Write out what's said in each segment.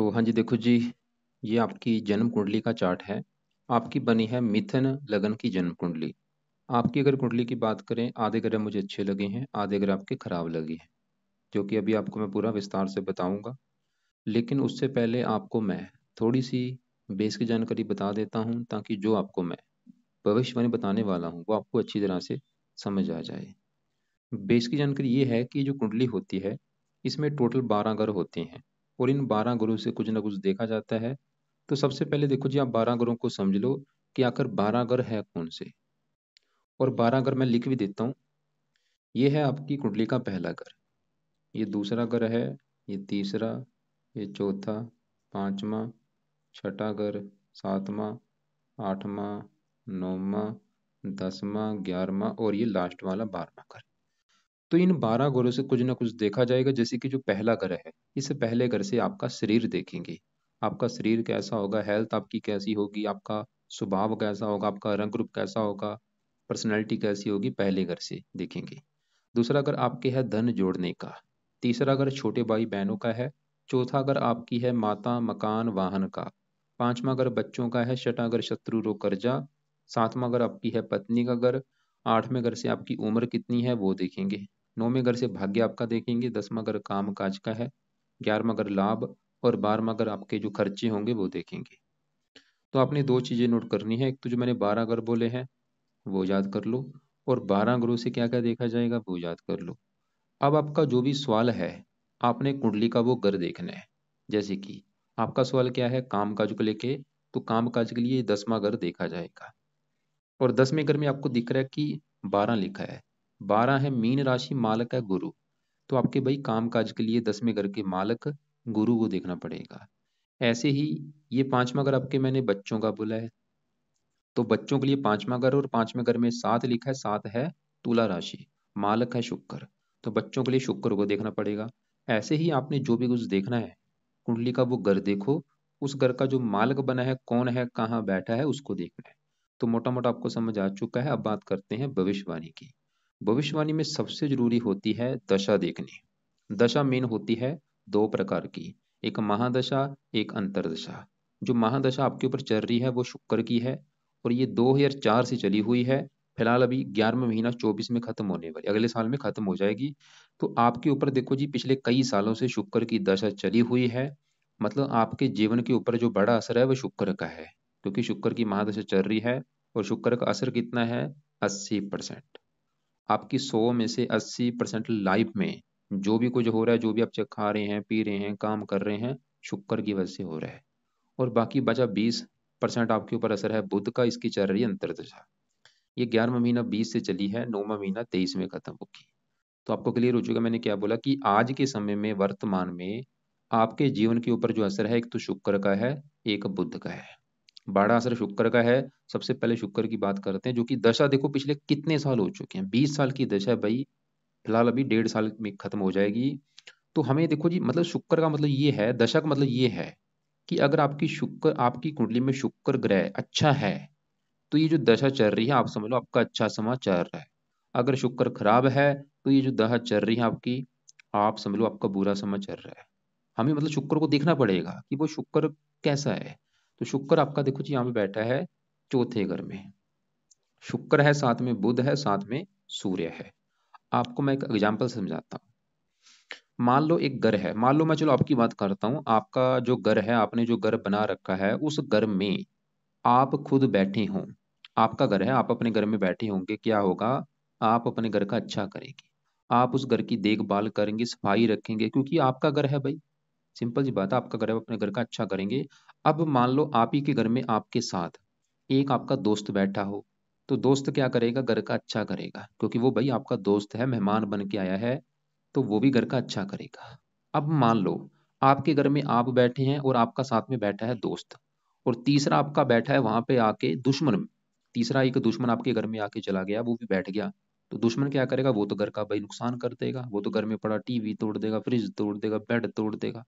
तो हाँ जी, देखो जी, ये आपकी जन्म कुंडली का चार्ट है। आपकी बनी है मिथुन लगन की जन्म कुंडली। आपकी अगर कुंडली की बात करें, आधे ग्रह मुझे अच्छे लगे हैं, आधे ग्रह आपके खराब लगे हैं, जो कि अभी आपको मैं पूरा विस्तार से बताऊंगा। लेकिन उससे पहले आपको मैं थोड़ी सी बेस की जानकारी बता देता हूँ, ताकि जो आपको मैं भविष्यवाणी बताने वाला हूँ वो आपको अच्छी तरह से समझ आ जाए। बेस की जानकारी ये है कि जो कुंडली होती है, इसमें टोटल 12 ग्रह होते हैं, और इन 12 ग्रहों से कुछ ना कुछ देखा जाता है। तो सबसे पहले देखो जी, आप 12 ग्रहों को समझ लो कि आखिर 12 ग्रह है कौन से। और 12 ग्रह मैं लिख भी देता हूँ। ये है आपकी कुंडली का पहला ग्रह, ये दूसरा ग्रह है, ये तीसरा, ये चौथा, पांचवा, छठा ग्रह, सातवां, आठवां, नौवां, 10वां, 11वां और ये लास्ट वाला 12वां ग्रह। तो इन 12 ग्रहों से कुछ ना कुछ देखा जाएगा। जैसे कि जो पहला ग्रह है, इस पहले ग्रह से आपका शरीर देखेंगे। आपका शरीर कैसा होगा, हेल्थ आपकी कैसी होगी, आपका स्वभाव कैसा होगा, आपका रंग रूप कैसा होगा, पर्सनैलिटी कैसी होगी, पहले घर से देखेंगे। दूसरा घर आपके है धन जोड़ने का। तीसरा घर छोटे भाई बहनों का है। चौथा घर आपकी है माता मकान वाहन का। पांचवा घर बच्चों का है। छठा घर शत्रु रोग कर्जा। सातवां घर आपकी है पत्नी का घर। आठवें घर से आपकी उम्र कितनी है वो देखेंगे। नौवें घर से भाग्य आपका देखेंगे। 10वां घर काम काज का है। 11वां घर लाभ। और 12वां घर आपके जो खर्चे होंगे वो देखेंगे। तो आपने दो चीजें नोट करनी है, एक तो जो मैंने 12 घर बोले हैं वो याद कर लो, और 12 ग्रहों से क्या क्या देखा जाएगा वो याद कर लो। अब आपका जो भी सवाल है, आपने कुंडली का वो घर देखना है। जैसे कि आपका सवाल क्या है, काम काज को लेके, तो काम काज के लिए 10वां घर देखा जाएगा। और 10वें घर में आपको दिख रहा है कि 12 लिखा है। 12 है मीन राशि, मालक है गुरु। तो आपके भाई काम काज के लिए 10वें घर के मालक गुरु को देखना पड़ेगा। ऐसे ही ये पांचवा घर आपके मैंने बच्चों का बोला है, तो बच्चों के लिए पांचवा घर, और पांचवें घर में 7 लिखा है। 7 है तुला राशि, मालक है शुक्र। तो बच्चों के लिए शुक्र को देखना पड़ेगा। ऐसे ही आपने जो भी कुछ देखना है, कुंडली का वो घर देखो, उस घर का जो मालक बना है, कौन है, कहाँ बैठा है, उसको देखना है। तो मोटा मोटा आपको समझ आ चुका है। अब बात करते हैं भविष्यवाणी की। भविष्यवाणी में सबसे जरूरी होती है दशा देखनी। दशा मेन होती है दो प्रकार की, एक महादशा, एक अंतरदशा। जो महादशा आपके ऊपर चल रही है वो शुक्र की है, और ये 2004 से चली हुई है। फिलहाल अभी 11वां महीना 24 में खत्म होने वाली, अगले साल में खत्म हो जाएगी। तो आपके ऊपर देखो जी, पिछले कई सालों से शुक्र की दशा चली हुई है। मतलब आपके जीवन के ऊपर जो बड़ा असर है वो शुक्र का है, क्योंकि शुक्र की महादशा चल रही है। और शुक्र का असर कितना है, 80%। आपकी 100 में से 80% लाइफ में जो भी कुछ हो रहा है, जो भी आप खा रहे हैं, पी रहे हैं, काम कर रहे हैं, शुक्र की वजह से हो रहा है। और बाकी बचा 20% आपके ऊपर असर है बुध का, इसकी चल रही है अंतरदशा। ये 11वां महीना 20 से चली है, 9वां महीना 23 में खत्म होगी। तो आपको क्लियर हो चुका मैंने क्या बोला, कि आज के समय में वर्तमान में आपके जीवन के ऊपर जो असर है, एक तो शुक्र का है, एक बुध का है। बड़ा असर शुक्र का है। सबसे पहले शुक्र की बात करते हैं, जो कि दशा देखो पिछले कितने साल हो चुके हैं, 20 साल की दशा है भाई। फिलहाल अभी 1.5 साल में खत्म हो जाएगी। तो हमें देखो जी, मतलब शुक्र का मतलब ये है, दशा का मतलब ये है कि अगर आपकी शुक्र, आपकी कुंडली में शुक्र ग्रह अच्छा है, तो ये जो दशा चल रही है आप समझ लो आपका अच्छा समय चल रहा है। अगर शुक्र खराब है, तो ये जो दशा चल रही है आपकी, आप समझ लो आपका बुरा समय चल रहा है। हमें मतलब शुक्र को देखना पड़ेगा कि वो शुक्र कैसा है। तो शुक्र आपका देखो जी यहाँ पे बैठा है चौथे घर में। शुक्र है, साथ में बुध है, साथ में सूर्य है। आपको मैं एक एग्जाम्पल समझाता हूँ। मान लो एक घर है, मान लो मैं, चलो आपकी बात करता हूँ। आपका जो घर है, आपने जो घर बना रखा है, उस घर में आप खुद बैठे हों। आपका घर है, आप अपने घर में बैठे होंगे, क्या होगा, आप अपने घर का अच्छा करेंगे। आप उस घर की देखभाल करेंगे, सफाई रखेंगे, क्योंकि आपका घर है भाई। सिंपल सी बात है, आपका घर है, अपने घर का अच्छा करेंगे। अब मान लो आप ही के घर में आपके साथ एक आपका दोस्त बैठा हो, तो दोस्त क्या करेगा, घर का अच्छा करेगा, क्योंकि वो भाई आपका दोस्त है, मेहमान बन के आया है, तो वो भी घर का अच्छा करेगा। अब मान लो आपके घर में आप बैठे हैं, और आपका साथ में बैठा है दोस्त, और तीसरा आपका बैठा है वहां पे आके दुश्मन। तीसरा एक दुश्मन आपके घर में आके चला गया, वो भी बैठ गया। तो दुश्मन क्या करेगा, वो तो घर का भाई नुकसान कर देगा, वो तो घर में पड़ा टीवी तोड़ देगा, फ्रिज तोड़ देगा, बेड तोड़ देगा,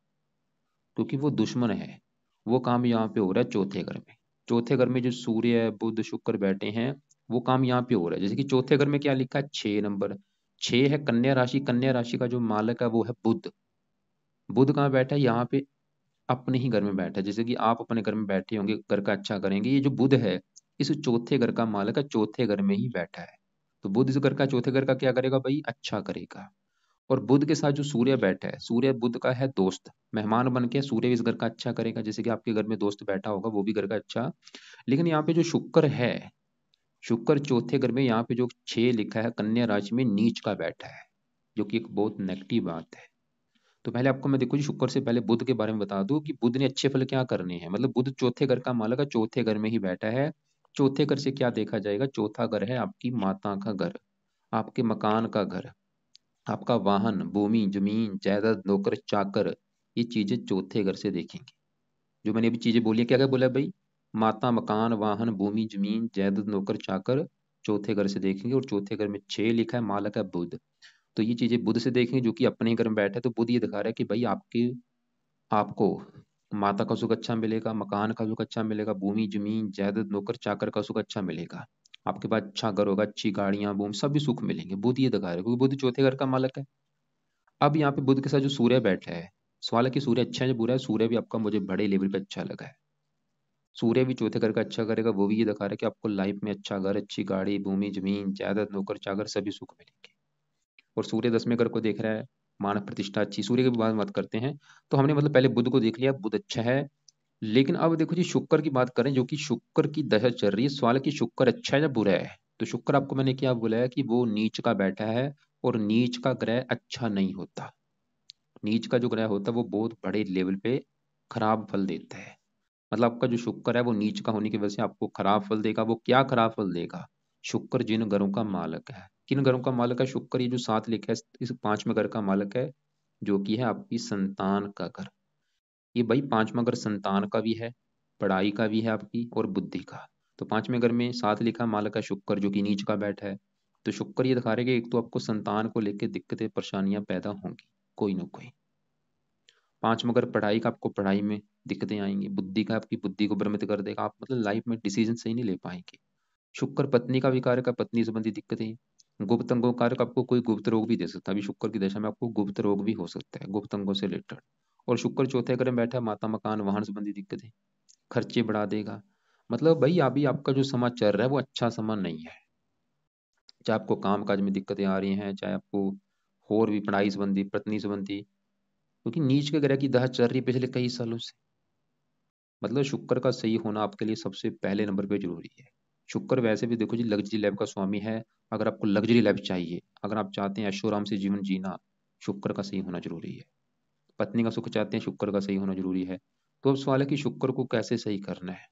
क्योंकि वो दुश्मन है। वो काम यहाँ पे हो रहा है चौथे घर में। चौथे घर में जो सूर्य बुध शुक्र बैठे हैं, वो काम यहाँ पे हो रहा है। जैसे कि चौथे घर में क्या लिखा है, 6 नंबर। 6 है कन्या राशि, कन्या राशि का जो मालक है वो है बुध। बुध कहाँ बैठा है, यहाँ पे अपने ही घर में बैठा है, जैसे कि आप अपने घर में बैठे होंगे, घर का अच्छा करेंगे, ये जो बुध है इस चौथे घर का मालक है, चौथे घर में ही बैठा है। तो बुध इस घर का चौथे घर का क्या करेगा भाई, अच्छा करेगा। और बुध के साथ जो सूर्य बैठा है, सूर्य बुध का है दोस्त, मेहमान बन के सूर्य इस घर का अच्छा करेगा, जैसे कि आपके घर में दोस्त बैठा होगा वो भी घर का अच्छा। लेकिन यहाँ पे जो शुक्र है, शुक्र चौथे घर में यहाँ पे जो 6 लिखा है कन्या राशि में नीच का बैठा है, जो कि एक बहुत नेगेटिव बात है। तो पहले आपको मैं देखो जी शुक्र से पहले बुध के बारे में बता दूं कि बुध ने अच्छे फल क्या करने हैं। मतलब बुध चौथे घर का मालक है, चौथे घर में ही बैठा है। चौथे घर से क्या देखा जाएगा, चौथा घर है आपकी माता का घर, आपके मकान का घर, आपका वाहन, भूमि, जमीन, जायदाद, नौकर चाकर, ये चीजें चौथे घर से देखेंगे। जो मैंने अभी चीजें बोली क्या क्या बोला है भाई, माता, मकान, वाहन, भूमि, जमीन, जायदाद, नौकर चाकर, चौथे घर से देखेंगे। और चौथे घर में 6 लिखा है, मालक है बुध। तो ये चीजें बुध से देखेंगे, जो कि अपने ही घर में बैठा है। तो बुध ये दिखा रहा है कि भाई आपके आपको माता का सुख अच्छा मिलेगा, मकान का सुख अच्छा मिलेगा, भूमि, जमीन, जायदाद, नौकर चाकर का सुख अच्छा मिलेगा, आपके पास अच्छा घर होगा, अच्छी गाड़ियां, भूमि, सभी सुख मिलेंगे। बुध ये दिखा रहा है, क्योंकि बुध चौथे घर का मालक है। अब यहाँ पे बुध के साथ जो सूर्य बैठा है, सवाल है कि सूर्य अच्छा है या बुरा है। सूर्य भी आपका मुझे बड़े लेवल पे अच्छा लगा है। सूर्य भी चौथे घर का अच्छा करेगा, वो भी ये दिखा रहा है कि आपको लाइफ में अच्छा घर, अच्छी गाड़ी, भूमि, जमीन, जायदाद, नौकर चाकर, सभी सुख मिलेंगे। और सूर्य 10वें घर को देख रहा है, मान प्रतिष्ठा अच्छी। सूर्य की भी बात करते हैं। तो हमने मतलब पहले बुध को देख लिया, बुध अच्छा है। लेकिन अब देखो जी शुक्र की बात करें, जो कि शुक्र की दशा चल रही है। सवाल है कि शुक्र अच्छा है या बुरा है। तो शुक्र आपको मैंने क्या बोला है कि वो नीच का बैठा है, और नीच का ग्रह अच्छा नहीं होता। नीच का जो ग्रह होता है वो बहुत बड़े लेवल पे खराब फल देता है। मतलब आपका जो शुक्र है वो नीच का होने की वजह से आपको खराब फल देगा। वो क्या खराब फल देगा, शुक्र जिन घरों का मालक है, किन घरों का मालक है शुक्र, ये जो 7 लिखा है इस 5वें घर का मालक है, जो कि है आपकी संतान का घर। ये भाई 5वां घर संतान का भी है, पढ़ाई का भी है आपकी, और बुद्धि का। तो 5वें घर में 7 लिखा मालक है शुक्र, जो कि नीच का बैठा है। तो शुक्र ये दिखा रहे कि एक तो आपको संतान को लेकर दिक्कतें परेशानियां पैदा होंगी, कोई ना कोई। 5वां घर पढ़ाई का, आपको पढ़ाई में दिक्कतें आएंगी। बुद्धि का, आपकी बुद्धि को भ्रमित कर देगा, आप मतलब लाइफ में डिसीजन सही नहीं ले पाएंगे। शुक्र पत्नी का भी कारक है, पत्नी संबंधी दिक्कतें। गुप्त अंगों कारक, आपको कोई गुप्त रोग भी दे सकता है। अभी शुक्र की दशा में आपको गुप्त रोग भी हो सकता है, गुप्त अंगों से रिलेटेड। और शुक्र चौथे घर में बैठा है, माता, मकान, वाहन संबंधी दिक्कतें, खर्चे बढ़ा देगा। मतलब भाई अभी आपका जो समय चल रहा है वो अच्छा समय नहीं है। चाहे आपको काम काज में दिक्कतें आ रही हैं, चाहे आपको और भी पढ़ाई संबंधी, पत्नी संबंधी, क्योंकि नीच के ग्रह की दशा चल रही है पिछले कई सालों से। मतलब शुक्र का सही होना आपके लिए सबसे पहले नंबर पे जरूरी है। शुक्र वैसे भी देखो जी लग्जरी लाइफ का स्वामी है। अगर आपको लग्जरी लाइफ चाहिए, अगर आप चाहते हैं ऐशो आराम से जीवन जीना, शुक्र का सही होना जरूरी है। पत्नी का सुख चाहते हैं, शुक्र का सही होना जरूरी है। तो अब सवाल है कि शुक्र को कैसे सही करना है,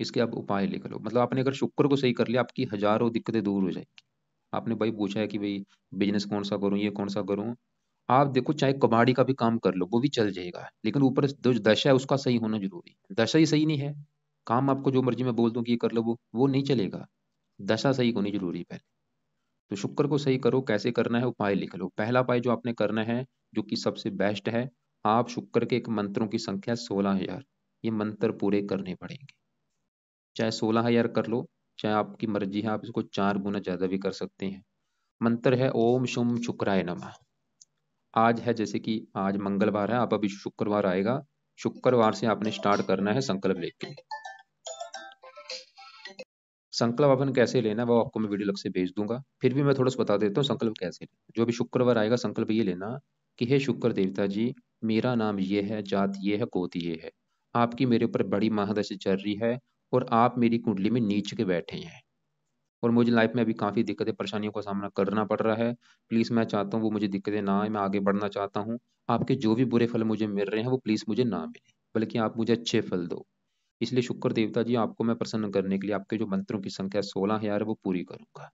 इसके आप उपाय लिख लो। मतलब आपने अगर शुक्र को सही कर लिया, आपकी हजारों दिक्कतें दूर हो जाएंगी। आपने भाई पूछा है कि भाई बिजनेस कौन सा करूं, ये कौन सा करूं। आप देखो चाहे कबाड़ी का भी काम कर लो, वो भी चल जाएगा, लेकिन ऊपर जो दशा है उसका सही होना जरूरी है। दशा ही सही नहीं है, काम आपको जो मर्जी मैं बोल दूं कि ये कर लो, वो नहीं चलेगा। दशा सही होनी जरूरी है पहले। तो शुक्र को सही करो, कैसे करना है उपाय लिख लो। पहला उपाय जो आपने करना है, जो कि सबसे बेस्ट है, आप शुक्र के एक मंत्रों की संख्या 16,000, ये मंत्र पूरे करने पड़ेंगे। चाहे 16,000 कर लो, चाहे आपकी मर्जी है, आप इसको 4 गुना ज्यादा भी कर सकते हैं। मंत्र है ओम शुम शुक्राय नमः। आज है, जैसे कि आज मंगलवार है, आप अभी शुक्रवार आएगा, शुक्रवार से आपने स्टार्ट करना है संकल्प लेके। संकल्प अपन कैसे लेना है वो आपको मैं वीडियो अलग से भेज दूंगा, फिर भी मैं थोड़ा सा बता देता हूँ संकल्प कैसे लेना। जो भी शुक्रवार आएगा संकल्प ये लेना कि हे शुक्र देवता जी, मेरा नाम ये है, जात ये है, गोत्र ये है, आपकी मेरे ऊपर बड़ी महादशा चल रही है, और आप मेरी कुंडली में नीच के बैठे हैं, और मुझे लाइफ में अभी काफ़ी दिक्कतें परेशानियों का सामना करना पड़ रहा है। प्लीज़ मैं चाहता हूँ वो मुझे दिक्कतें ना आए, मैं आगे बढ़ना चाहता हूँ। आपके जो भी बुरे फल मुझे मिल रहे हैं वो प्लीज़ मुझे ना मिले, बल्कि आप मुझे अच्छे फल दो। इसलिए शुक्र देवता जी, आपको मैं प्रसन्न करने के लिए आपके जो मंत्रों की संख्या 16,000 है वो पूरी करूंगा।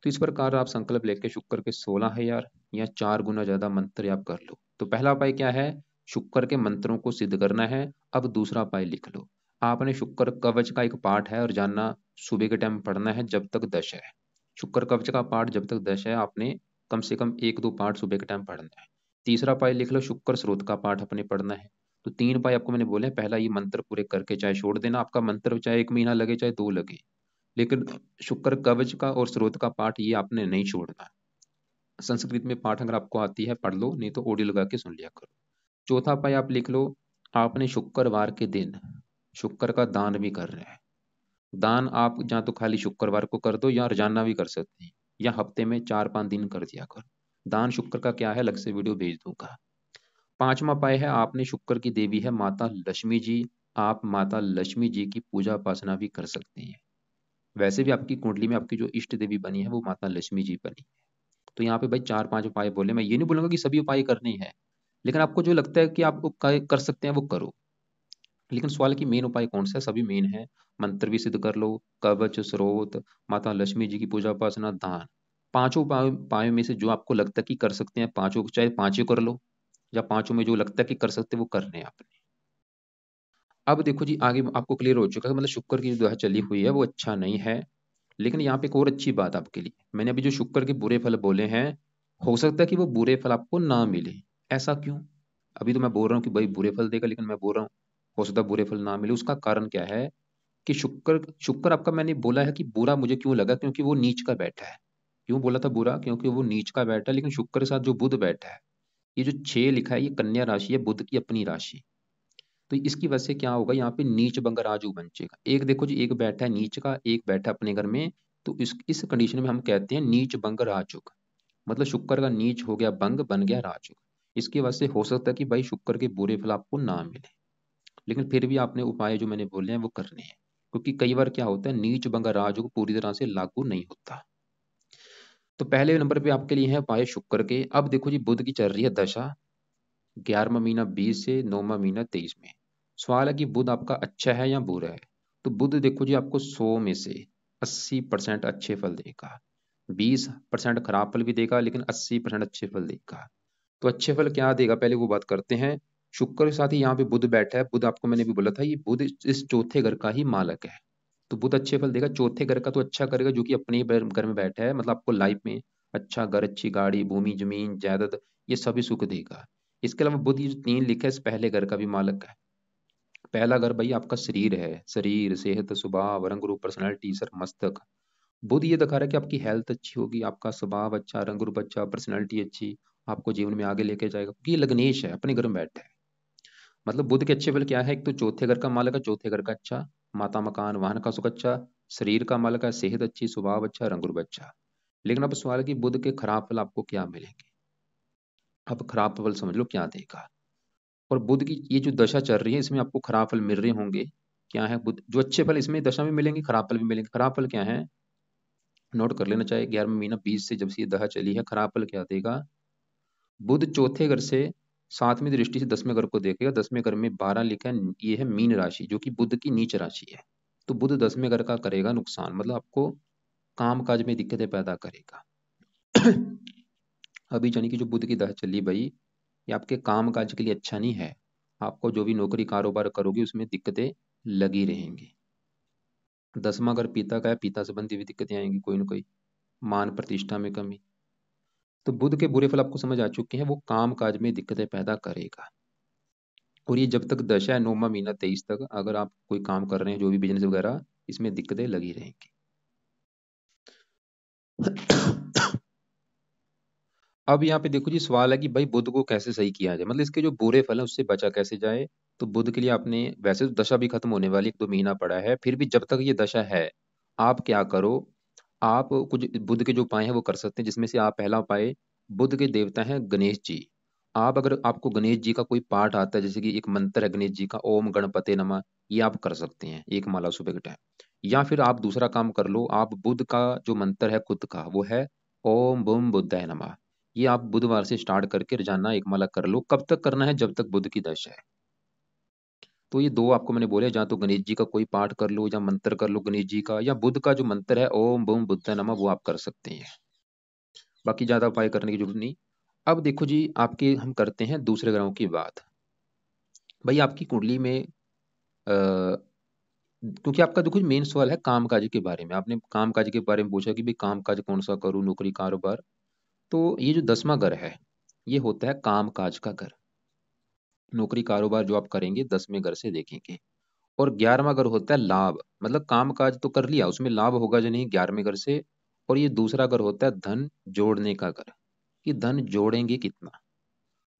तो इस प्रकार आप संकल्प लेके शुक्र के 16,000 या 4 गुना ज्यादा मंत्र आप कर लो। तो पहला उपाय क्या है, शुक्र के मंत्रों को सिद्ध करना है। अब दूसरा उपाय लिख लो, आपने शुक्र कवच का एक पाठ है और जानना, सुबह के टाइम पढ़ना है जब तक दश है। शुक्र कवच का पाठ जब तक दश है, आपने कम से कम 1-2 पाठ सुबह के टाइम पढ़ना है। तीसरा उपाय लिख लो, शुक्र स्रोत का पाठ अपने पढ़ना है। तो 3 उपाय आपको मैंने बोले, पहला ये मंत्र पूरे करके चाहे छोड़ देना, आपका मंत्र चाहे 1 महीना लगे चाहे 2 लगे, लेकिन शुक्र कवच का और स्रोत का पाठ ये आपने नहीं छोड़ना। संस्कृत में पाठ अगर आपको आती है पढ़ लो, नहीं तो ऑडियो लगा के सुन लिया करो। चौथा उपाय आप लिख लो, आपने शुक्रवार के दिन शुक्र का दान भी कर रहे हैं। दान आप या तो खाली शुक्रवार को कर दो या रोजाना भी कर सकते हैं, या हफ्ते में 4-5 दिन कर दिया करो। दान शुक्र का क्या है, अलग से वीडियो भेज दूंगा। पांचवा उपाय है, आपने शुक्र की देवी है माता लक्ष्मी जी, आप माता लक्ष्मी जी की पूजा उपासना भी कर सकते हैं। वैसे भी आपकी कुंडली में आपकी जो इष्ट देवी बनी है वो माता लक्ष्मी जी बनी है। तो यहाँ पे भाई 4-5 उपाय बोले, मैं ये नहीं बोलूंगा कि सभी उपाय करने हैं, लेकिन आपको जो लगता है कि आप वो कर सकते हैं वो करो। लेकिन सवाल की मेन उपाय कौन सा है, सभी मेन है। मंत्र भी सिद्ध कर लो, कवच स्रोत, माता लक्ष्मी जी की पूजा उपासना, दान। पांचों उपायों में से जो आपको लगता है कि कर सकते हैं पांचों, चाहे पांचों कर लो, या पांचों में जो लगता है कि कर सकते हैं वो करने हैं आपने। अब देखो जी, आगे आपको क्लियर हो चुका है, मतलब शुक्र की जो दवा चली हुई है वो अच्छा नहीं है। लेकिन यहाँ पे एक और अच्छी बात आपके लिए, मैंने अभी जो शुक्र के बुरे फल बोले हैं, हो सकता है कि वो बुरे फल आपको ना मिले। ऐसा क्यों? अभी तो मैं बोल रहा हूँ कि भाई बुरे फल देगा, लेकिन मैं बोल रहा हूँ हो सकता है बुरे फल ना मिले। उसका कारण क्या है कि शुक्र शुक्र आपका, मैंने बोला है कि बुरा मुझे क्यों लगा, क्योंकि वो नीच का बैठा है। क्यों बोला था बुरा? क्योंकि वो नीच का बैठा है। लेकिन शुक्र के साथ जो बुध बैठा है, ये जो 6 लिखा है, ये कन्या राशि है, बुध की अपनी राशि। तो इसकी वजह से क्या होगा, यहाँ पे नीच बंग राजू बनेगा। एक देखो जी, एक बैठा है नीच का, एक बैठा है अपने घर में। तो इस कंडीशन में हम कहते हैं नीच बंग राजुक। मतलब शुक्र का नीच हो गया बंग, बन गया राजुक। इसकी वजह से हो सकता है कि भाई शुक्र के बुरे फल आपको ना मिले, लेकिन फिर भी आपने उपाय जो मैंने बोले हैं वो करने हैं। क्योंकि कई बार क्या होता है, नीच बंग राजुक पूरी तरह से लागू नहीं होता। तो पहले नंबर पे आपके लिए है उपाय शुक्र के। अब देखो जी, बुध की चल रही है दशा, 11वां महीना 20 से 9वां महीना 23 में। सवाल है कि बुध आपका अच्छा है या बुरा है। तो बुध देखो जी, आपको 100 में से 80% अच्छे फल देगा, 20% खराब फल भी देगा, लेकिन 80% अच्छे फल देगा। तो अच्छे फल क्या देगा, पहले वो बात करते हैं। शुक्र के साथ ही यहाँ पे बुध बैठा है। बुध आपको मैंने भी बोला था, ये बुध इस चौथे घर का ही मालक है। तो बुध अच्छे फल देगा, चौथे घर का तो अच्छा करेगा, जो कि अपने ही घर में बैठा है। मतलब आपको लाइफ में अच्छा घर, अच्छी गाड़ी, भूमि जमीन जायदाद, ये सभी सुख देगा। इसके अलावा बुध ये जो 3 लिखा है, इस पहले घर का भी मालक है। पहला घर भाई आपका शरीर है, शरीर, सेहत, स्वभाव, रंग रूप, पर्सनैलिटी, सर, मस्तक। बुध ये दिखा रहा है कि आपकी हेल्थ अच्छी होगी, आपका स्वभाव अच्छा, रंग रूप अच्छा, पर्सनैलिटी अच्छी, आपको जीवन में आगे लेके जाएगा, क्योंकि ये लग्नेश है, अपने घर में बैठा है। मतलब बुध के अच्छे फल क्या है, एक तो चौथे घर का मालक है, चौथे घर का अच्छा, माता मकान वाहन का सुख अच्छा, शरीर का मालक है, सेहत अच्छी, स्वभाव अच्छा, रंग रूप अच्छा। लेकिन अब सवाल है कि बुध के खराब फल आपको क्या मिलेंगे। अब खराब फल समझ लो क्या देगा। और बुध की ये जो दशा चल रही है, इसमें आपको खराब फल मिल रहे होंगे। क्या है बुध, जो अच्छे फल इसमें दशा में मिलेंगे, खराब फल भी मिलेंगे। खराब फल क्या है, नोट कर लेना चाहिए। 11वां महीना 20 से जब से ये दशा चली है, खराब फल क्या देगा। बुध चौथे घर से 7वीं दृष्टि से 10वें घर को देखेगा। 10वें घर में 12 लिखा है, ये है मीन राशि, जो कि बुध की नीच राशि है। तो बुध 10वें घर का करेगा नुकसान, मतलब आपको काम काज में दिक्कतें पैदा करेगा। अभी यानी कि जो बुध की दशा चली भाई, ये आपके काम काज के लिए अच्छा नहीं है। आपको जो भी नौकरी कारोबार करोगे उसमें दिक्कतें लगी रहेंगी। 10वां घर पिता का है, पिता संबंधी भी दिक्कतें आएंगी, कोई ना कोई मान प्रतिष्ठा में कमी। तो बुध के बुरे फल आपको समझ आ चुके हैं, वो काम काज में दिक्कतें पैदा करेगा। और ये जब तक दशा है, 9वां महीना 23 तक, अगर आप कोई काम कर रहे हैं, जो भी बिजनेस वगैरह, इसमें दिक्कतें लगी रहेंगी। अब यहाँ पे देखो जी, सवाल है कि भाई बुध को कैसे सही किया जाए, मतलब इसके जो बुरे फल है उससे बचा कैसे जाए। तो बुध के लिए आपने, वैसे तो दशा भी खत्म होने वाली, 1-2 महीना पड़ा है, फिर भी जब तक ये दशा है, आप क्या करो, आप कुछ बुध के जो उपाय हैं वो कर सकते हैं। जिसमें से आप पहला उपाय, बुध के देवता हैं गणेश जी। आप अगर आपको गणेश जी का कोई पाठ आता है, जैसे कि एक मंत्र है गणेश जी का, ओम गणपते नमः, ये आप कर सकते हैं एक माला सुबह के टाइम। या फिर आप दूसरा काम कर लो, आप बुध का जो मंत्र है खुद का, वो है ओम बम बुद्धाय नमः। ये आप बुधवार से स्टार्ट करके रोजाना एक माला कर लो। कब तक करना है, जब तक बुध की दशा है। तो ये दो आपको मैंने बोले, जहाँ तो गणेश जी का कोई पाठ कर लो, या मंत्र कर लो गणेश जी का, या बुध का जो मंत्र है ओम बम बुद्धाय नमः, वो आप कर सकते हैं। बाकी ज्यादा उपाय करने की जरूरत नहीं। अब देखो जी, आपके हम करते हैं दूसरे ग्रहों की बात। भाई आपकी कुंडली में क्योंकि आपका देखो मेन सवाल है कामकाज के बारे में, आपने कामकाज के बारे में पूछा कि भाई कामकाज कौन सा करूं, नौकरी कारोबार। तो ये जो 10वां घर है, ये होता है कामकाज का घर। नौकरी कारोबार जो आप करेंगे 10वें घर से देखेंगे। और 11वां घर होता है लाभ, मतलब काम काज तो कर लिया, उसमें लाभ होगा जो नहीं, 11वें घर से। और ये दूसरा घर होता है धन जोड़ने का घर, कि धन जोड़ेंगे कितना।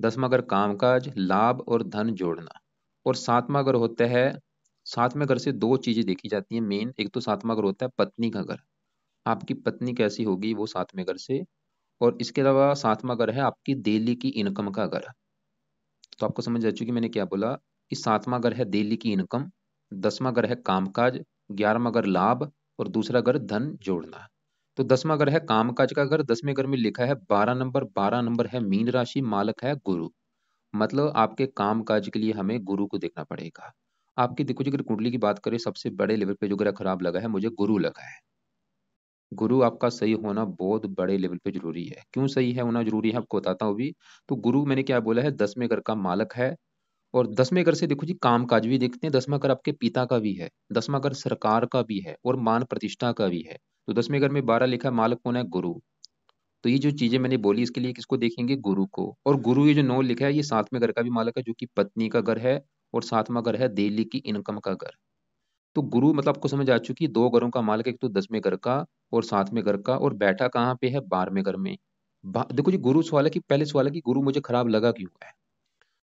10वां घर काम काज, लाभ और धन जोड़ना। और सातवां घर होता है, सातवें घर से दो चीजें देखी जाती हैं मेन। एक तो सातवां घर होता है पत्नी का घर, आपकी पत्नी कैसी होगी वो सातवें घर से। और इसके अलावा सातवां घर है आपकी डेली की इनकम का घर। तो आपको समझ आ चुकी मैंने क्या बोला, कि सातवां घर है डेली की इनकम, दसवां घर है कामकाज, ग्यारहवां घर लाभ, और दूसरा घर धन जोड़ना। तो दसवां घर है कामकाज का घर, 10वें घर में लिखा है 12 नंबर, 12 नंबर है मीन राशि, मालक है गुरु। मतलब आपके काम काज के लिए हमें गुरु को देखना पड़ेगा। आपकी देखो जी, अगर कुंडली की बात करें सबसे बड़े लेवल पे जो ग्रह खराब लगा है मुझे गुरु लगा है। गुरु आपका सही होना बहुत बड़े लेवल पे जरूरी है। क्यों सही है होना जरूरी है आपको बताता हूँ भी। तो गुरु मैंने क्या बोला है 10वें घर का मालक है। और 10वें घर से देखो जी काम काज भी देखते हैं, 10वां घर आपके पिता का भी है, 10वां घर सरकार का भी है और मान प्रतिष्ठा का भी है। तो 10वें घर में 12 लिखा है, मालक कौन है गुरु। तो ये जो चीजें मैंने बोली इसके लिए किसको देखेंगे, गुरु को। और गुरु ये जो 9 लिखा है ये सातवें घर का भी मालक है जो कि पत्नी का घर है। और सातवां घर है डेली की इनकम का घर। तो गुरु मतलब आपको समझ आ चुकी है, दो घरों का मालक, एक तो 10वें घर का और सातवें घर का, और बैठा कहाँ पे है 12वें घर में। देखो जी गुरु सवाल है कि पहले सवाल है कि गुरु मुझे खराब लगा क्यों है।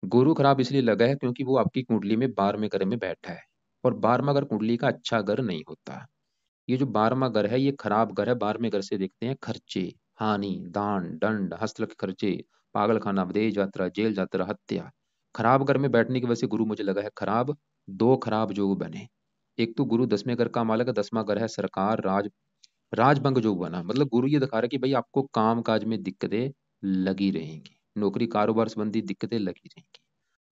गुरु खराब इसलिए लगा है क्योंकि वो आपकी कुंडली में 12वें घर में बैठा है। और 12वां घर कुंडली का अच्छा घर नहीं होता। ये जो 12वां घर है ये खराब घर है। 12वें घर से देखते हैं खर्चे, हानि, दान दंड, हस्तक खर्चे, पागल खाना, विदेश यात्रा, जेल यात्रा, हत्या। खराब घर में बैठने की वजह से गुरु मुझे लगा है खराब। दो खराब योग बने। एक तो गुरु 10वें घर का मालक है, 10वां घर है सरकार राज, राजभंग योग बना। मतलब गुरु ये दिखा रहा है कि भाई आपको काम काज में दिक्कतें लगी रहेंगी, नौकरी कारोबार संबंधी दिक्कतें लगी रहेंगी।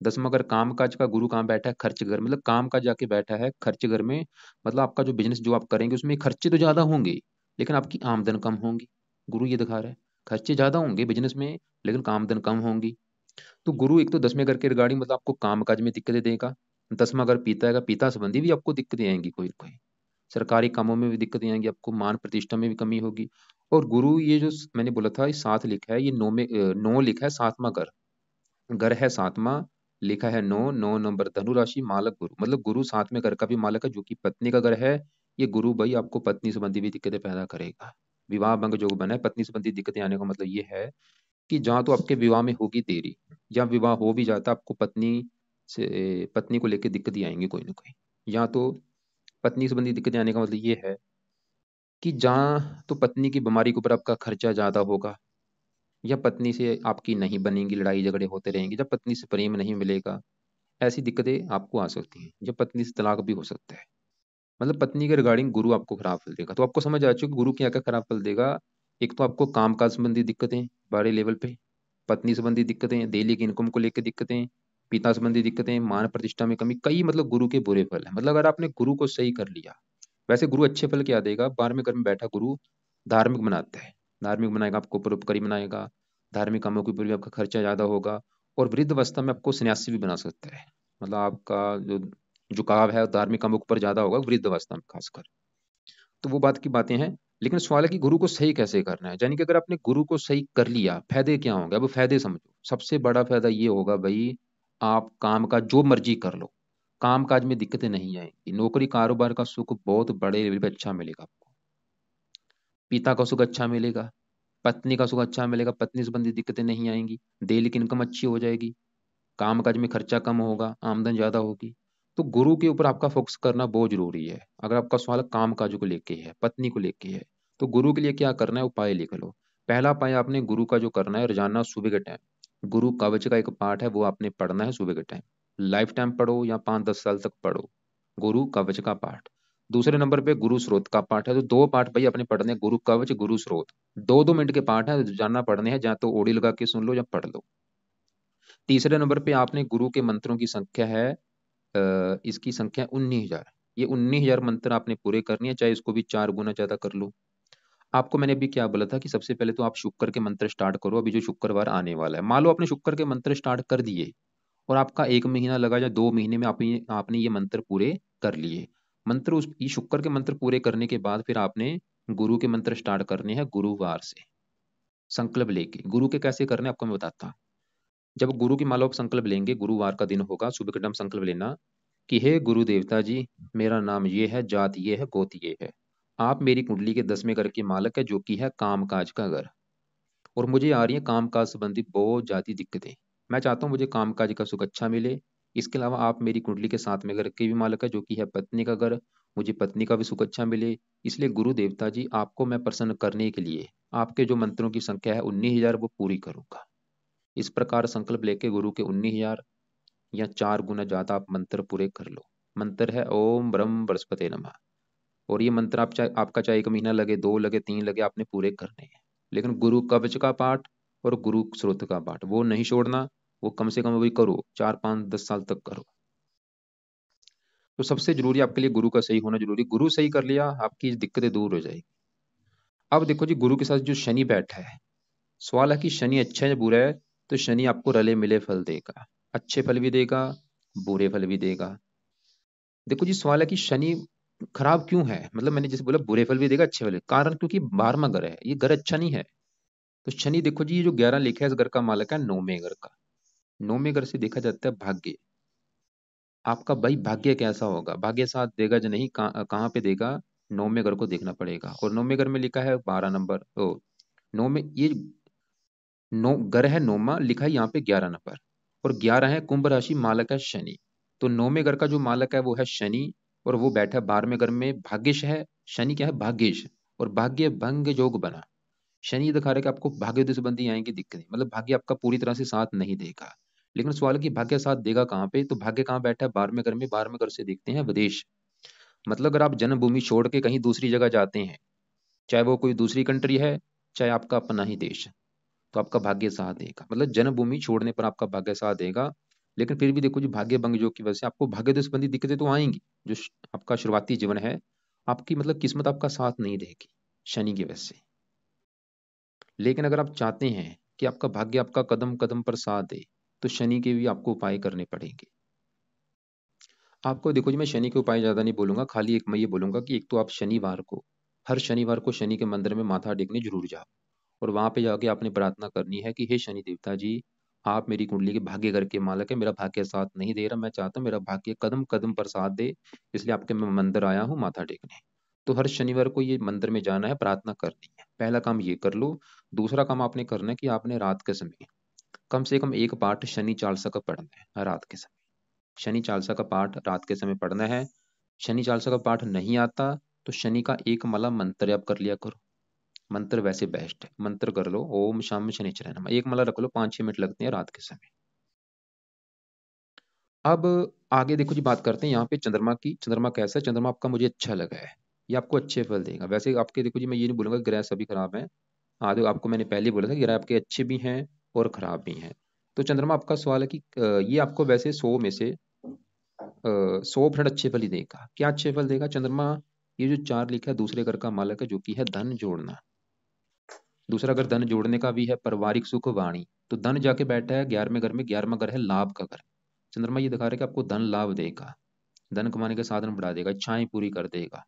10वां घर काम काज का, गुरु कहाँ बैठा है खर्च घर, मतलब काम काज जाके बैठा है खर्च घर में। मतलब आपका जो बिजनेस जो आप करेंगे उसमें खर्चे तो ज्यादा होंगे लेकिन आपकी आमदन कम होंगी। गुरु ये दिखा रहा है खर्चे ज्यादा होंगे बिजनेस में लेकिन आमदन कम होंगी। तो गुरु एक तो 10वें घर के रिगार्डिंग मतलब आपको काम काज में दिक्कतें देगा। 10वां घर पीता है, पीता संबंधी भी आपको दिक्कतें आएंगी, कोई कोई सरकारी कामों में भी दिक्कतें आएंगी, आपको मान प्रतिष्ठा में भी कमी होगी। और गुरु ये जो मैंने बोला था ये सात लिखा है, ये नौ में नौ लिखा है सातवां घर, घर है सातवां, लिखा है नौ, 9 नंबर धनु राशि, मालक गुरु। मतलब गुरु सातवें घर का भी मालक है जो कि पत्नी का घर है। ये गुरु भाई आपको पत्नी संबंधी भी दिक्कतें पैदा करेगा। विवाह भंग जो बना है, पत्नी संबंधी दिक्कतें आने का मतलब ये है कि जहाँ तो आपके विवाह में होगी देरी, या विवाह हो भी जाता आपको पत्नी से, पत्नी को लेकर दिक्कतें आएंगी कोई ना कोई। या तो पत्नी संबंधी दिक्कतें आने का मतलब ये है कि जहाँ तो पत्नी की बीमारी के ऊपर आपका खर्चा ज्यादा होगा, या पत्नी से आपकी नहीं बनेंगी, लड़ाई झगड़े होते रहेंगे, जब पत्नी से प्रेम नहीं मिलेगा, ऐसी दिक्कतें आपको आ सकती हैं। जब पत्नी से तलाक भी हो सकता है। मतलब पत्नी के रिगार्डिंग गुरु आपको खराब फल देगा। तो आपको समझ आ चुकी गुरु क्या क्या खराब फल देगा। एक तो आपको काम काज संबंधी दिक्कतें बड़े लेवल पे, पत्नी संबंधी दिक्कतें, डेली की इनकम को लेकर दिक्कतें, पिता संबंधी दिक्कतें, मान प्रतिष्ठा में कमी, कई मतलब गुरु के बुरे फल है। मतलब अगर आपने गुरु को सही कर लिया, वैसे गुरु अच्छे फल क्या देगा, 12वें घर में बैठा गुरु धार्मिक बनाता है, धार्मिक बनाएगा आपको, परोपकारी बनाएगा, धार्मिक कामों के ऊपर भी आपका खर्चा ज्यादा होगा। और वृद्ध अवस्था में आपको सन्यासी भी बना सकता है। मतलब आपका जो झुकाव है धार्मिक कामों के ऊपर ज्यादा होगा वृद्ध अवस्था में खासकर। तो वो बात की बातें हैं। लेकिन सवाल है कि गुरु को सही कैसे करना है। यानी कि अगर आपने गुरु को सही कर लिया फायदे क्या होंगे, अब फायदे समझो। सबसे बड़ा फायदा ये होगा भाई, आप काम का जो मर्जी कर लो, काम काज में दिक्कतें नहीं आएंगी, नौकरी कारोबार का सुख बहुत बड़े लेवल पे अच्छा मिलेगा आपको, पिता का सुख अच्छा मिलेगा, पत्नी का सुख अच्छा मिलेगा, पत्नी संबंधी दिक्कतें नहीं आएंगी, डेली की इनकम अच्छी हो जाएगी, काम काज में खर्चा कम होगा, आमदन ज्यादा होगी। तो गुरु के ऊपर आपका फोकस करना बहुत जरूरी है। अगर आपका सवाल काम काज को लेके है, पत्नी को लेके है, तो गुरु के लिए क्या करना है उपाय लिख लो। पहला उपाय आपने गुरु का जो करना है रोजाना सुबह के टाइम, गुरु कवच का एक पाठ है वो आपने पढ़ना है सुबह के टाइम। लाइफ टाइम पढ़ो या 5-10 साल तक पढ़ो गुरु कवच का पाठ। दूसरे नंबर पे गुरु स्रोत का पाठ है, तो दो पाठ भाई अपने पढ़ने हैं, गुरु कवच गुरु स्रोत। 2-2 मिनट के पाठ है, जानना पढ़ने हैं, जहाँ तो ओडी लगा के सुन लो या पढ़ लो। तीसरे नंबर पे आपने गुरु के मंत्रों की संख्या है, इसकी संख्या 19,000। ये 19,000 मंत्र आपने पूरे करनी है, चाहे इसको भी 4 गुना ज्यादा कर लो। आपको मैंने अभी क्या बोला था कि सबसे पहले तो आप शुक्र के मंत्र स्टार्ट करो, अभी जो शुक्रवार आने वाला है। मान लो आपने शुक्र के मंत्र स्टार्ट कर दिए और आपका 1 महीना लगा या 2 महीने में आपने ये मंत्र पूरे कर लिए। मंत्र उस ये शुक्र के मंत्र पूरे करने के बाद फिर आपने गुरु के मंत्र स्टार्ट करने हैं गुरुवार से, संकल्प लेके। गुरु के कैसे करने हैं आपको मैं बताता हूँ। जब गुरु की मान लो आप संकल्प लेंगे, गुरुवार का दिन होगा, सुबह के टाइम संकल्प लेना कि हे गुरु देवता जी, मेरा नाम ये है, जात ये है, गोत ये है, आप मेरी कुंडली के 10वें घर के मालक है जो कि है काम काज का घर। और मुझे आ रही है काम काज संबंधी बहुत ज्यादा दिक्कतें। मैं चाहता हूँ मुझे काम काज का सुख अच्छा मिले, इसके अलावा आप मेरी कुंडली के साथ में घर के भी मालक है, जो कि है पत्नी का घर। मुझे पत्नी का भी सुख अच्छा मिले, इसलिए गुरु देवता जी आपको मैं प्रसन्न करने के लिए आपके जो मंत्रों की संख्या है 19,000 वो पूरी करूंगा। इस प्रकार संकल्प लेके गुरु के 19,000 या 4 गुना ज्यादा आप मंत्र पूरे कर लो। मंत्र है ओम ब्रह्म बृहस्पति नमः। और ये मंत्र आप चाहे आपका चाहे 1 महीना लगे, 2 लगे, 3 लगे, आपने पूरे करने हैं। लेकिन गुरु कवच का पाठ और गुरु स्रोत का पाठ वो नहीं छोड़ना। वो कम से कम वही करो, 4, 5, 10 साल तक करो। तो सबसे जरूरी आपके लिए गुरु का सही होना जरूरी। गुरु सही कर लिया, आपकी दिक्कतें दूर हो जाएगी। अब देखो जी, गुरु के साथ जो शनि बैठा है, सवाल है कि शनि अच्छा है या बुरा है। तो शनि आपको रले मिले फल देगा, अच्छे फल भी देगा, बुरे फल भी देगा। देखो जी, सवाल है कि शनि खराब क्यों है, मतलब मैंने जैसे बोला बुरे फल भी देगा, अच्छे फल भी। कारण क्योंकि 12वां घर है, ये घर अच्छा नहीं है। तो शनि देखो जी, ये जो 11 लिखा है, इस घर का मालक है 9वें घर का। 9वें घर से देखा जाता है भाग्य। आपका भाई भाग्य कैसा होगा, भाग्य साथ देगा या नहीं, कहाँ पे देगा। 9वें घर को देखना पड़ेगा। और 9वें घर में लिखा है 12 नंबर, ओ 9 में ये नौ ग्रह है, नौमा लिखा है यहाँ पे 11 नंबर। और 11 है कुंभ राशि, मालक है शनि। तो 9वें घर का जो मालक है वो है शनि। और वो बैठा है 12वें घर में, भाग्यश है। शनि क्या है, भाग्यश। और भाग्य भंग योग बना। शनि दिखा रहा है कि आपको भाग्य दुष्बंदी आएंगी, दिक्कतें, मतलब भाग्य आपका पूरी तरह से साथ नहीं देगा। लेकिन सवाल है कि भाग्य साथ देगा कहाँ पे। तो भाग्य कहाँ बैठा है, 12वें घर में। 12वें घर से देखते हैं विदेश। मतलब अगर आप जन्मभूमि छोड़ के कहीं दूसरी जगह जाते हैं, चाहे वो कोई दूसरी कंट्री है, चाहे आपका अपना ही देश है, तो आपका भाग्य साथ देगा। मतलब जन्मभूमि छोड़ने पर आपका भाग्य साथ देगा। लेकिन फिर भी देखो जी, भाग्य भंग योग की वजह से आपको भाग्य संबंधी दिक्कतें तो आएंगी। जो आपका शुरुआती जीवन है, आपकी मतलब किस्मत आपका साथ नहीं देगी शनि की वजह से। लेकिन अगर आप चाहते हैं कि आपका भाग्य आपका कदम कदम पर साथ दे, तो शनि के भी आपको उपाय करने पड़ेंगे। आपको देखो जी, मैं शनि के उपाय ज्यादा नहीं बोलूंगा, खाली एक मैं ये बोलूंगा कि एक तो आप शनिवार को, हर शनिवार को शनि के मंदिर में माथा टेकने जरूर जाओ। और वहां पे जाके आपने प्रार्थना करनी है कि हे शनि देवता जी, आप मेरी कुंडली के भाग्य घर के मालक है, मेरा भाग्य साथ नहीं दे रहा, मैं चाहता हूँ मेरा भाग्य कदम कदम पर साथ दे। इसलिए आपके मैं मंदिर आया हूँ माथा टेकने। तो हर शनिवार को ये मंदिर में जाना है, प्रार्थना करनी है। पहला काम ये कर लो। दूसरा काम आपने करना है कि आपने रात के समय कम से कम एक पाठ शनि चालीसा का पढ़ना है रात के समय। शनि चालीसा का पाठ रात के समय पढ़ना है। शनि चालीसा का पाठ नहीं आता तो शनि का एक माला मंत्र आप कर लिया करो। मंत्र वैसे बेस्ट है, मंत्र कर लो ओम शाम शनिश्चराय नमः, एक माला रख लो, 5-6 मिनट लगते हैं रात के समय। अब आगे देखो जी, बात करते हैं यहाँ पे चंद्रमा की। चंद्रमा कैसा है, चंद्रमा आपका मुझे अच्छा लगा है, ये आपको अच्छे फल देगा। वैसे आपके देखो जी, मैं ये नहीं बोलूंगा कि ग्रह सभी खराब हैं। आगे आपको मैंने पहले ही बोला था कि ग्रह आपके अच्छे भी हैं और खराब भी हैं। तो चंद्रमा आपका सवाल है कि ये आपको वैसे 100 में से 100% अच्छे फल ही देगा। क्या अच्छे फल देगा चंद्रमा, ये जो 4 लिखा है दूसरे घर का मालक है, जो कि है धन जोड़ना। दूसरा घर धन जोड़ने का भी है, पारिवारिक सुख वाणी। तो धन जाके बैठा है 11वें घर में, 11वां घर है लाभ का घर। चंद्रमा ये दिखा रहा है कि आपको धन लाभ देगा, धन कमाने के साधन बढ़ा देगा, इच्छाएं पूरी कर देगा।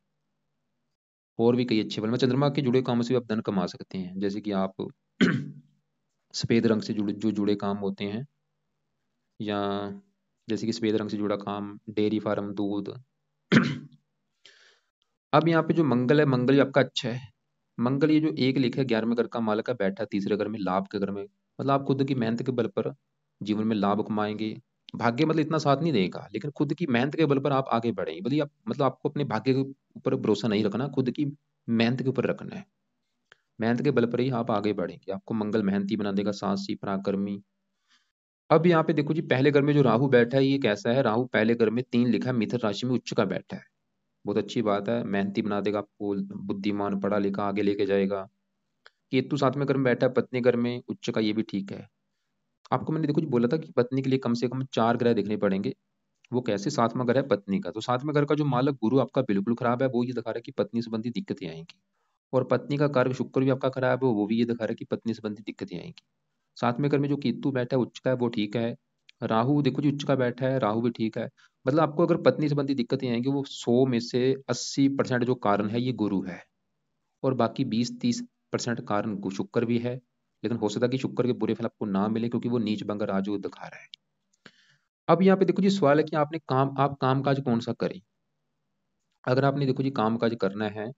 और भी कई अच्छे फल में चंद्रमा के जुड़े कामों से भी आप धन कमा सकते हैं। जैसे कि आप सफेद रंग से जुड़े काम होते हैं, या जैसे कि सफेद रंग से जुड़ा काम, डेयरी फार्म, दूध। अब यहाँ पे जो मंगल है, मंगल ही आपका अच्छा है। मंगल ये जो एक लिखा है 11वें घर का मालक है, बैठा है तीसरे घर में लाभ के घर में। मतलब आप खुद की मेहनत के बल पर जीवन में लाभ कमाएंगे। भाग्य मतलब इतना साथ नहीं देगा, लेकिन खुद की मेहनत के बल पर आप आगे बढ़ेंगे। बोलिए आप मतलब आपको अपने भाग्य के ऊपर भरोसा नहीं रखना, खुद की मेहनत के ऊपर रखना है। मेहनत के बल पर ही आप आगे बढ़ेंगे। आपको मंगल मेहनती बना देगा, साहसी पराक्रमी। अब यहाँ पे देखो जी, पहले घर में जो राहु बैठा है, ये कैसा है। राहु पहले घर में 3 लिखा है, मिथुन राशि में उच्च का बैठा है। बहुत अच्छी बात है, मेहनती बना देगा आपको, बुद्धिमान पढ़ा लिखा आगे लेके जाएगा। केतु 7वें घर में बैठा है, पत्नी घर में उच्च का, ये भी ठीक है। आपको मैंने देखो जी बोला था कि पत्नी के लिए कम से कम 4 ग्रह देखने पड़ेंगे। वो कैसे, 7वां घर है पत्नी का, तो 7वें घर का जो मालक गुरु आपका बिल्कुल खराब है, वो ये दिखा रहा है कि पत्नी संबंधी दिक्कतें आएंगी। और पत्नी का कार्य शुक्र भी आपका खराब है, वो भी ये दिखा रहा है कि पत्नी संबंधी दिक्कतें आएंगी। 7वें घर में जो केतु बैठा है उच्च का है, वो ठीक है। राहु देखो जी उच्च का बैठा है, राहु भी ठीक है। मतलब आपको अगर पत्नी संबंधी दिक्कतें आएंगी, वो 100 में से 80% जो कारण है ये गुरु है। और बाकी 20-30% कारण शुक्र भी है। लेकिन हो सकता है कि शुक्र के बुरे फल आपको ना मिले, क्योंकि वो नीच भंग राजयोग दिखा रहा है। अब यहाँ पे देखो जी, सवाल है कि आप काम काज कौन सा करें। अगर आपने देखो जी काम काज करना है,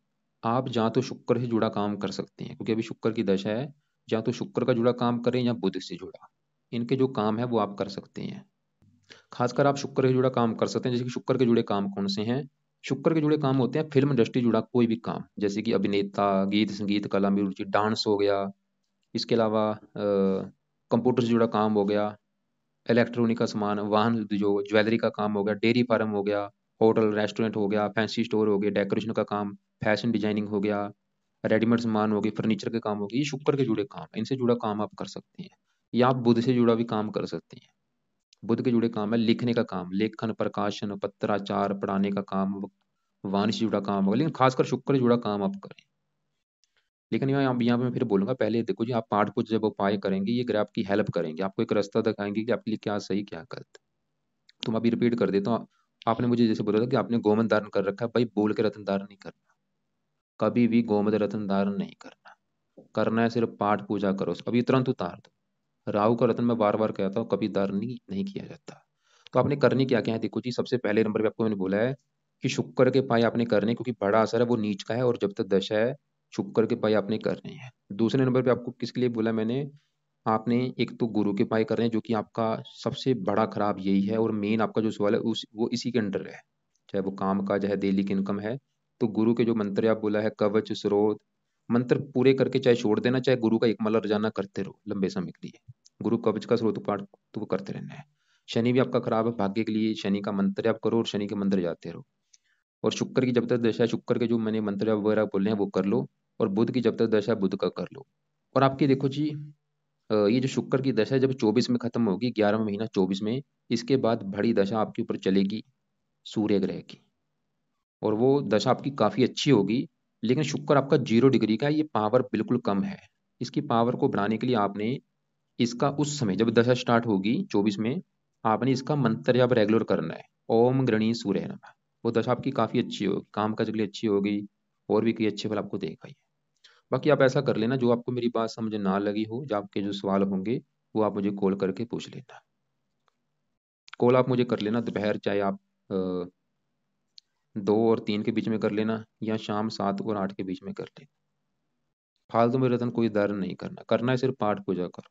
आप जहाँ तो शुक्र से जुड़ा काम कर सकते हैं, क्योंकि अभी शुक्र की दशा है। जहाँ तो शुक्र का जुड़ा काम करें या बुध से जुड़ा, इनके जो काम है वो आप कर सकते हैं। खासकर आप शुक्र के जुड़ा काम कर सकते हैं। जैसे कि शुक्र के जुड़े काम कौन से हैं? शुक्र के जुड़े काम होते हैं फिल्म इंडस्ट्री जुड़ा कोई भी काम, जैसे कि अभिनेता, गीत संगीत कला में रुचि, डांस हो गया, इसके अलावा कंप्यूटर से जुड़ा काम हो गया, इलेक्ट्रॉनिक का सामान, वाहन उद्योग, ज्वेलरी का काम हो गया, डेयरी फार्म हो गया, होटल रेस्टोरेंट हो गया, फैंसी स्टोर हो गया, डेकोरेशन का काम, फैशन डिजाइनिंग हो गया, रेडीमेड सामान हो गई, फर्नीचर के काम हो गए, ये शुक्र के जुड़े काम हैं। इनसे जुड़ा काम आप कर सकते हैं। या आप बुध से जुड़ा भी काम कर सकते हैं। बुध के जुड़े काम है लिखने का काम, लेखन, प्रकाशन, पत्राचार, पढ़ाने का काम, वाणी से जुड़ा काम होगा, लेकिन खासकर शुक्र से जुड़ा काम आप करें। लेकिन यहाँ पे मैं फिर बोलूंगा, पहले देखो जी, आप पाठ पूछ जब उपाय करेंगे, ये ग्रह आपकी हेल्प करेंगे, आपको एक रास्ता दिखाएंगे कि आपके लिए क्या सही क्या गलत। तो मैं अभी रिपीट कर देता हूँ। आपने मुझे जैसे बोला था कि आपने गोमत धारण कर रखा है, भाई बोल के रत्न धारण नहीं करना, कभी भी गोमत रत्न धारण नहीं करना। करना है सिर्फ पाठ पूजा करो, अभी तुरंत उतार दो। राहु का रत्न मैं बार बार कहता हूँ, कभी धारण नहीं किया जाता। तो आपने करनी क्या क्या है, देखो जी, सबसे पहले नंबर पे आपको मैंने बोला है कि शुक्र के पाए आपने करने, क्योंकि बड़ा असर है वो नीच का है, और जब तक दशा है शुक्र के पाए आपने करने हैं। दूसरे नंबर पे आपको किसके लिए बोला मैंने, आपने एक तो गुरु के पाए करने हैं, जो कि आपका सबसे बड़ा खराब यही है, और मेन आपका जो सवाल है उस वो इसी के अंडर है, चाहे वो काम का चाहे डेली की इनकम है। तो गुरु के जो मंत्र आप बोला है, कवच, स्रोत, मंत्र पूरे करके चाहे छोड़ देना, चाहे गुरु का एक माला रोजाना करते रहो लंबे समय के लिए। गुरु कवच का स्रोत पाठ तो वो करते रहना है। शनि भी आपका खराब है, भाग्य के लिए शनि का मंत्र आप करो और शनि के मंत्र जाते रहो। और शुक्र की जब तक दशा है, शुक्र के जो मैंने मंत्र वगैरह बोले हैं वो कर लो। और बुध की जब तक दशा है, बुध का कर लो। और आपकी देखो जी, ये जो शुक्र की दशा है जब 24 में खत्म होगी, 11वां महीना 24 में, इसके बाद बड़ी दशा आपके ऊपर चलेगी सूर्य ग्रह की। और वो दशा आपकी काफी अच्छी होगी। लेकिन शुक्र आपका 0 डिग्री का है, ये पावर बिल्कुल कम है। इसकी पावर को बढ़ाने के लिए आपने इसका उस समय जब दशा स्टार्ट होगी 24 में, आपने इसका मंत्र जब रेगुलर करना है, ओम गृणी सूर्य नमः। वो दशा आपकी काफी अच्छी होगी, काम काज के लिए अच्छी होगी, और भी कई अच्छे फल आपको देगा ये। बाकी आप ऐसा कर लेना, जो आपको मेरी बात समझ ना लगी हो, जो आपके जो सवाल होंगे, वो आप मुझे कॉल करके पूछ लेना। कॉल आप मुझे कर लेना दोपहर, चाहे आप 2 और 3 के बीच में कर लेना, या शाम 7 और 8 के बीच में कर लेना। फालतू में रतन कोई धारण नहीं करना, करना है सिर्फ पाठ पूजा करो।